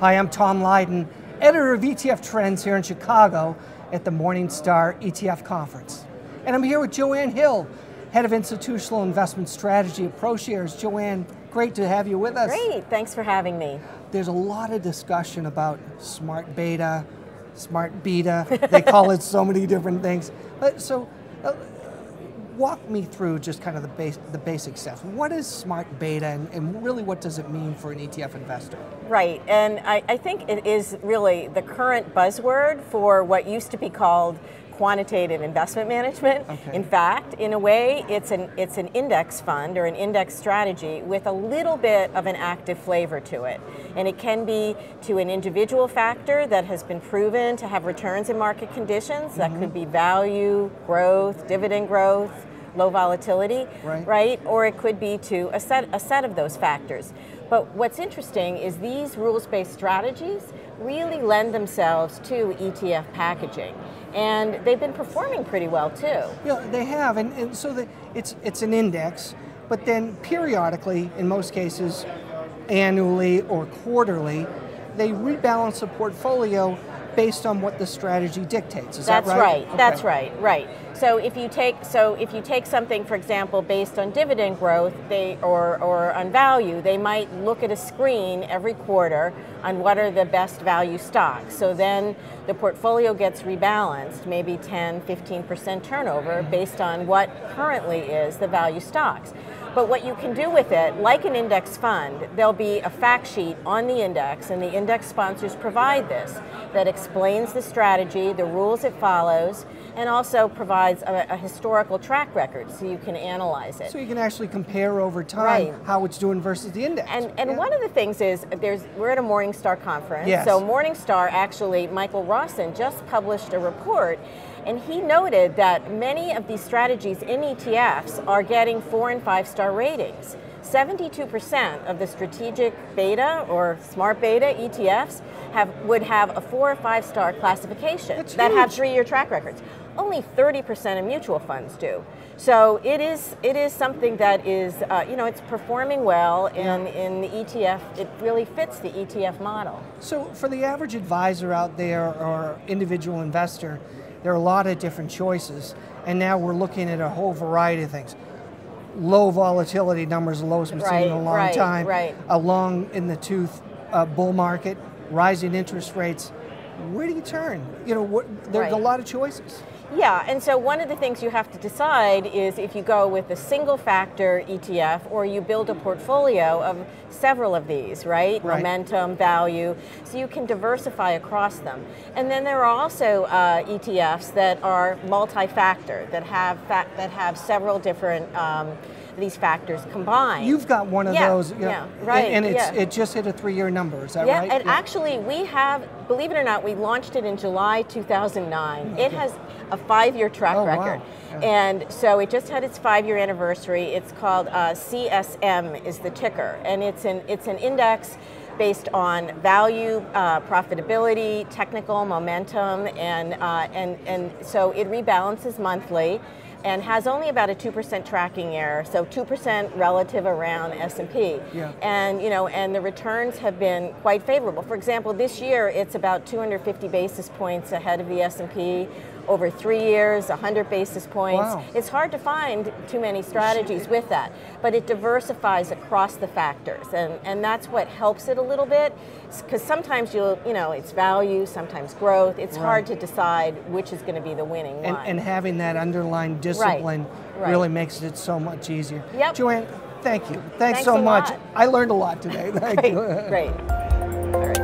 Hi, I'm Tom Lydon, editor of ETF Trends here in Chicago at the Morningstar ETF Conference. And I'm here with Joanne Hill, head of institutional investment strategy at ProShares. Joanne, great to have you with us. Great, thanks for having me. There's a lot of discussion about smart beta, smart beta. They call it so many different things. Walk me through just kind of the basic steps. What is smart beta and really what does it mean for an ETF investor? Right, and I think it is really the current buzzword for what used to be called quantitative investment management. Okay. In fact, in a way, it's an index fund or an index strategy with a little bit of an active flavor to it. And it can be to an individual factor that has been proven to have returns in market conditions. That could be value, growth, dividend growth, low volatility, right? Or it could be to a set of those factors. But what's interesting is these rules-based strategies really lend themselves to ETF packaging. And they've been performing pretty well too. Yeah, they have, and so it's an index, but then periodically, in most cases, annually or quarterly, they rebalance the portfolio based on what the strategy dictates. Is that right? That's right. Okay. That's right. Right. So if you take something, for example, based on dividend growth, or on value, they might look at a screen every quarter on what are the best value stocks. So then the portfolio gets rebalanced, maybe 10-15% turnover based on what currently is the value stocks. But what you can do with it, like an index fund, there'll be a fact sheet on the index, and the index sponsors provide this, that explains the strategy, the rules it follows, and also provides a historical track record so you can analyze it. So you can actually compare over time how it's doing versus the index. And one of the things is, we're at a Morningstar conference, so Morningstar actually, Michael Rawson just published a report, and he noted that many of these strategies in ETFs are getting 4- and 5-star ratings. 72% of the strategic beta or smart beta ETFs would have a 4- or 5-star classification that have 3-year track records. Only 30% of mutual funds do. So it is something that is, it's performing well, and in the ETF, it really fits the ETF model. So for the average advisor out there or individual investor, there are a lot of different choices, and now we're looking at a whole variety of things. Low volatility numbers, the lowest we've seen in a long time. A long in the tooth bull market, rising interest rates. Where do you turn? There's a lot of choices. Yeah, and so one of the things you have to decide is if you go with a single factor ETF or you build a portfolio of several of these, right? Momentum, value, so you can diversify across them. And then there are also ETFs that are multi-factor, that have several different these factors combined. You've got one of those, and it just hit a 3-year number, is that right? And actually we have, believe it or not, we launched it in July 2009. It has a 5-year track record. Wow. And so it just had its 5-year anniversary. It's called CSM is the ticker, and it's an index based on value, profitability, technical momentum, and so it rebalances monthly and has only about a 2% tracking error, so 2% relative around S&P. And the returns have been quite favorable. For example, this year it's about 250 basis points ahead of the S&P. Over 3 years, 100 basis points. Wow. It's hard to find too many strategies with that, but it diversifies across the factors, and that's what helps it a little bit, because sometimes it's value, sometimes growth. It's hard to decide which is going to be the winning one. And having that underlying discipline really makes it so much easier. Joanne, thank you. Thanks so much. I learned a lot today. Thank you. Great. All right.